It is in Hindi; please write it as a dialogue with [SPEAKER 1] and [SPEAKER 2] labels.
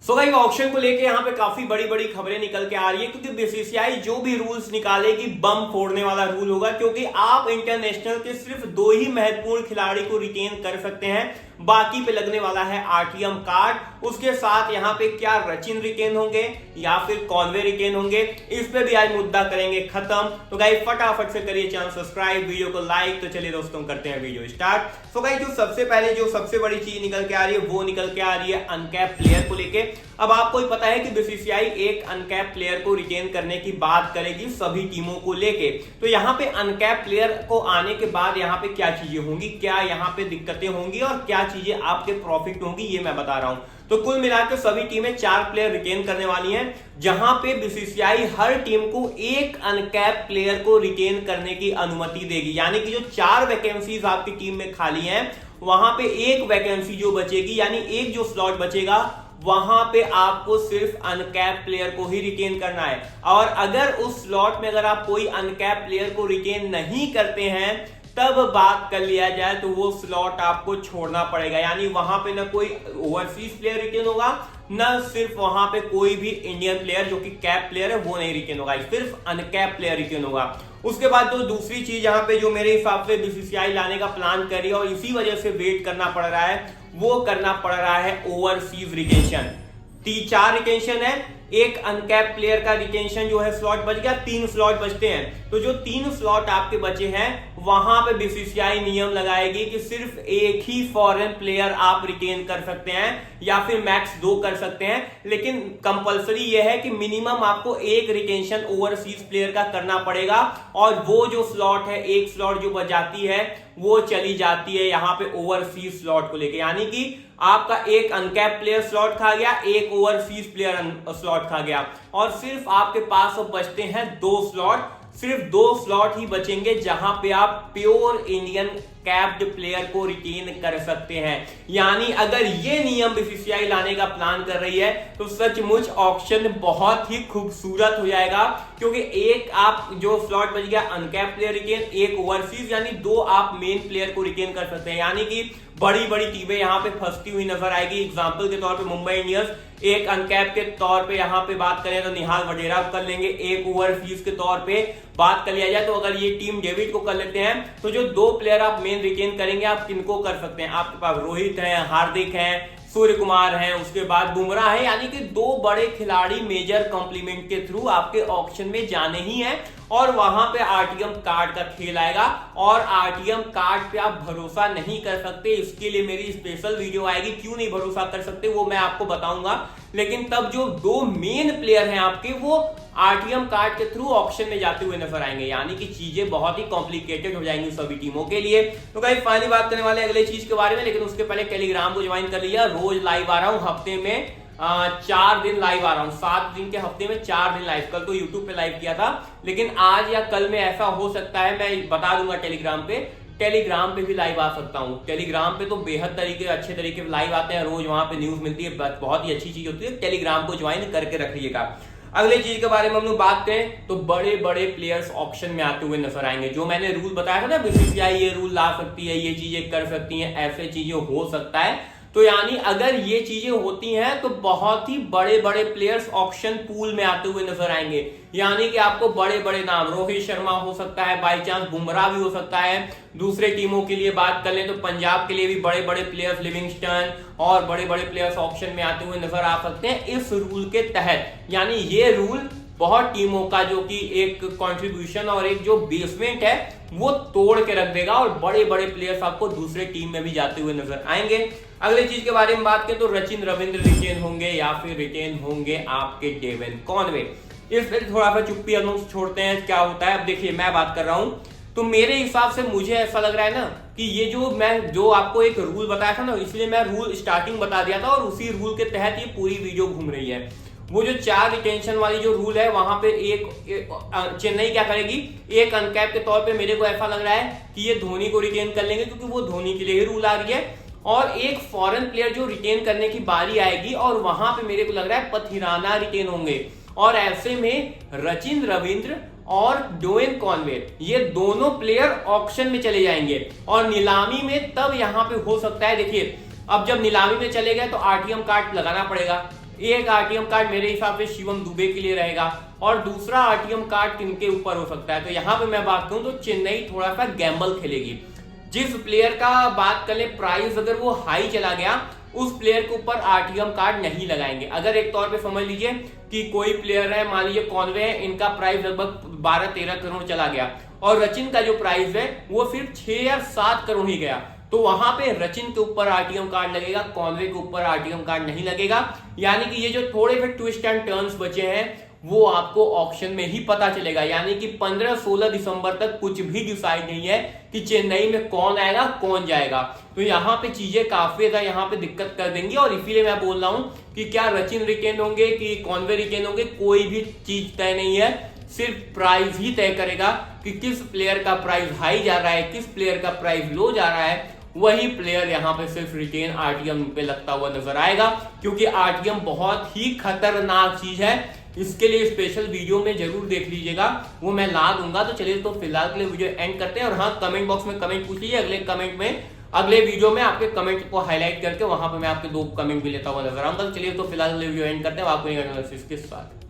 [SPEAKER 1] सो गाइस ऑक्शन को लेके यहाँ पे काफी बड़ी बड़ी खबरें निकल के आ रही है क्योंकि बीसीसीआई जो भी रूल्स निकालेगी बम फोड़ने वाला रूल होगा क्योंकि आप इंटरनेशनल के सिर्फ 2 ही महत्वपूर्ण खिलाड़ी को रिटेन कर सकते हैं, बाकी पे लगने वाला है आरटीएम कार्ड। उसके साथ यहाँ पे क्या रचिन रिटेन होंगे या फिर कॉनवे रिटेन होंगे, इस पे भी आज मुद्दा करेंगे खत्म। तो गाइस फटाफट से करिए चैनल सब्सक्राइब, वीडियो को लाइक। तो चलिए दोस्तों करते हैं वीडियो स्टार्ट। सो गाइस जो सबसे पहले जो सबसे बड़ी चीज निकल के आ रही है वो निकल के आ रही है अनकैप प्लेयर को लेके। अब आपको ही पता है कि बीसीसीआई एक अनकैप प्लेयर को रिटेन करने की बात करेगी सभी टीमों को लेके। तो यहाँ पे अनकैप प्लेयर को आने के बाद यहाँ पे क्या चीजें होंगी, क्या यहाँ पे दिक्कतें होंगी और क्या चीजें आपके प्रॉफिट होंगी, ये मैं बता रहा हूं। तो कुल मिलाकर सभी टीमें 4 प्लेयर रिटेन करने वाली हैं, जहां पे बीसीसीआई हर टीम को एक अनकैप प्लेयर को रिटेन करने की अनुमति देगी। यानी कि जो 4 वैकेंसीज आपकी टीम में खाली हैं, वहां पे एक वैकेंसी जो बचेगी, यानी एक जो स्लॉट बचेगा, वहां पे आपको सिर्फ अनकैप प्लेयर को ही रिटेन करना है। और अगर उस स्लॉट में अगर आप कोई अनकैप प्लेयर को रिटेन नहीं करते हैं, तब बात कर लिया जाए तो वो स्लॉट आपको छोड़ना पड़ेगा। यानी वहां पे ना कोई ओवरसीज प्लेयर रिटेन होगा, ना सिर्फ वहां पे कोई भी इंडियन प्लेयर जो कि कैप प्लेयर है वो नहीं रिटेन होगा, सिर्फ अनकैप प्लेयर रिटेन होगा। उसके बाद तो दूसरी चीज यहाँ पे जो मेरे हिसाब से बीसीसीआई लाने का प्लान कर रही है और इसी वजह से वेट करना पड़ रहा है, वो करना पड़ रहा है ओवरसीज रिटेंशन। 4 रिटेंशन है, एक अनकैप प्लेयर का रिटेंशन जो है स्लॉट बच गया, 3 स्लॉट बचते हैं। तो जो 3 स्लॉट आपके बचे हैं, वहां पे बीसीसीआई नियम लगाएगी कि सिर्फ एक ही फॉरेन प्लेयर आप रिटेन कर सकते हैं या फिर मैक्स 2 कर सकते हैं। लेकिन कंपलसरी यह है कि मिनिमम आपको एक रिटेंशन ओवरसीज प्लेयर का करना पड़ेगा और वो जो स्लॉट है, एक स्लॉट जो बच जाती है वो चली जाती है यहाँ पे ओवरसीज स्लॉट को लेके। यानी कि आपका एक अनकैप प्लेयर स्लॉट खा गया, एक ओवरसीज प्लेयर स्लॉट खा गया और सिर्फ आपके पास अब बचते हैं 2 स्लॉट। सिर्फ 2 स्लॉट ही बचेंगे जहां पे आप प्योर इंडियन कैप्ड प्लेयर को रिटेन कर सकते हैं। यानी अगर ये नियम बीसीसीआई लाने का प्लान कर रही है तो सचमुच ऑक्शन बहुत ही खूबसूरत हो जाएगा, क्योंकि एक आप जो स्लॉट बच गया अनकैप प्लेयर रिटेन, एक ओवरसीज, यानी 2 आप मेन प्लेयर को रिटेन कर सकते हैं। यानी कि बड़ी बड़ी टीमें यहां पे फंसती हुई नजर आएगी। एग्जांपल के तौर पे मुंबई इंडियंस एक अनकैप के तौर पे यहां पे बात करें तो निहाल वडेरा कर लेंगे, एक ओवरसीज के तौर पे बात कर लिया जाए तो अगर ये टीम डेविड को कर लेते हैं तो जो 2 प्लेयर आप मेन रिटेन करेंगे आप किनको कर सकते हैं, आपके पास रोहित है, हार्दिक है, सूर्य कुमार है, उसके बाद बुमराह है। यानी कि 2 बड़े खिलाड़ी मेजर कॉम्प्लीमेंट के थ्रू आपके ऑक्शन में जाने ही हैं और वहां पे आरटीएम कार्ड का खेल आएगा। और आरटीएम कार्ड पे आप भरोसा नहीं कर सकते, इसके लिए मेरी स्पेशल वीडियो आएगी, क्यों नहीं भरोसा कर सकते वो मैं आपको बताऊंगा। लेकिन तब जो 2 मेन प्लेयर हैं आपके, वो आरटीएम कार्ड के थ्रू ऑक्शन में जाते हुए नजर आएंगे। यानी कि चीजें बहुत ही कॉम्प्लिकेटेड हो जाएंगी सभी टीमों के लिए। तो गाइस फाइनली बात करने वाले अगले चीज के बारे में, लेकिन उसके पहले टेलीग्राम को ज्वाइन कर लिया। रोज लाइव आ रहा हूं, हफ्ते में 4 दिन लाइव आ रहा हूं, 7 दिन के हफ्ते में 4 दिन लाइव। कल तो यूट्यूब पे लाइव किया था, लेकिन आज या कल में ऐसा हो सकता है, मैं बता दूंगा टेलीग्राम पे भी लाइव आ सकता हूं। टेलीग्राम पे तो बेहद अच्छे तरीके लाइव आते हैं, रोज वहां पे न्यूज मिलती है, बहुत ही अच्छी चीज होती है। टेलीग्राम को ज्वाइन करके रखिएगा। अगले चीज के बारे में हम लोग बात करें तो बड़े बड़े प्लेयर्स ऑक्शन में आते हुए नजर आएंगे। जो मैंने रूल बताया था ना, बीसीसीआई ये रूल ला सकती है, ये चीजें कर सकती हैं, ऐसे चीजें हो सकता है। तो यानी अगर ये चीजें होती हैं तो बहुत ही बड़े बड़े प्लेयर्स ऑक्शन पूल में आते हुए नजर आएंगे। यानी कि आपको बड़े बड़े नाम, रोहित शर्मा हो सकता है, बाई चांस बुमराह भी हो सकता है। दूसरे टीमों के लिए बात कर लें तो पंजाब के लिए भी बड़े बड़े प्लेयर्स, लिविंगस्टन और बड़े बड़े प्लेयर्स ऑक्शन में आते हुए नजर आ सकते हैं इस रूल के तहत। यानी ये रूल बहुत टीमों का जो कि एक कंट्रीब्यूशन और एक जो बेसमेंट है वो तोड़ के रख देगा और बड़े बड़े प्लेयर्स आपको दूसरे टीम में भी जाते हुए नजर आएंगे। अगले चीज के बारे में बात करें तो रचिन रविंद्र रिटेन होंगे या फिर रिटेन होंगे आपके डेविन कॉनवे। इस पर थोड़ा सा चुप्पी अनुस छोड़ते हैं, क्या होता है। अब देखिए मैं बात कर रहा हूं तो मेरे हिसाब से मुझे ऐसा लग रहा है ना कि ये जो आपको एक रूल बताया था ना, इसलिए मैं रूल स्टार्टिंग बता दिया था और उसी रूल के तहत ये पूरी वीडियो घूम रही है। वो जो 4 रिटेंशन वाली जो रूल है, वहां पे चेन्नई क्या करेगी, एक अनकैप के तौर पे मेरे को ऐसा लग रहा है कि ये धोनी को रिटेन कर लेंगे, क्योंकि वो धोनी के लिए ही रूल आ रही है। और एक फॉरेन प्लेयर जो रिटेन करने की बारी आएगी और वहां पे मेरे को लग रहा है पथिराना रिटेन होंगे। और ऐसे में रचिन रविंद्र और डोएन कॉनवे, ये दोनों प्लेयर ऑक्शन में चले जाएंगे और नीलामी में तब यहां पे हो सकता है। देखिए अब जब नीलामी में चले गए तो आरटीएम कार्ड लगाना पड़ेगा, एक आरटीएम कार्ड मेरे हिसाब से शिवम दुबे के लिए रहेगा और दूसरा आरटीएम कार्ड किनके ऊपर हो सकता है। तो यहाँ पे मैं बात करूं तो चेन्नई थोड़ा सा गैम्बल खेलेगी। जिस प्लेयर का बात करें प्राइस अगर वो हाई चला गया उस प्लेयर के ऊपर आरटीएम कार्ड नहीं लगाएंगे। अगर एक तौर पे समझ लीजिए कि कोई प्लेयर है, मान लीजिए कॉनवे है, इनका प्राइस लगभग 12-13 करोड़ चला गया और रचिन का जो प्राइस है वो सिर्फ 6 या 7 करोड़ ही गया, तो वहां पे रचिन के ऊपर आरटीएम कार्ड लगेगा, कॉनवे के ऊपर आरटीएम कार्ड नहीं लगेगा। यानी कि ये जो थोड़े से ट्विस्ट एंड टर्न्स बचे हैं वो आपको ऑक्शन में ही पता चलेगा। यानी कि 15-16 दिसंबर तक कुछ भी डिसाइड नहीं है कि चेन्नई में कौन आएगा कौन जाएगा। तो यहाँ पे चीजें काफी ज्यादा यहाँ पे दिक्कत कर देंगी और इसीलिए मैं बोल रहा हूं कि क्या रचिन रिटेन होंगे कि कॉनवे रिटेन होंगे, कोई भी चीज तय नहीं है। सिर्फ प्राइस ही तय करेगा कि किस प्लेयर का प्राइस हाई जा रहा है, किस प्लेयर का प्राइस लो जा रहा है, वही प्लेयर यहाँ पे सिर्फ रिटेन आरटीएम पे लगता हुआ नजर आएगा। क्योंकि आरटीएम बहुत ही खतरनाक चीज है, इसके लिए स्पेशल वीडियो में जरूर देख लीजिएगा, वो मैं ला दूंगा। तो चलिए तो फिलहाल के लिए वीडियो एंड करते हैं और हाँ कमेंट बॉक्स में कमेंट पूछ लीजिए, अगले वीडियो में आपके कमेंट को हाईलाइट करके वहां पे मैं आपके 2 कमेंट भी लेता हुआ नजर आऊंगा। तो चलिए तो फिलहाल वीडियो एंड करते हैं आपको एनालिसिस के साथ।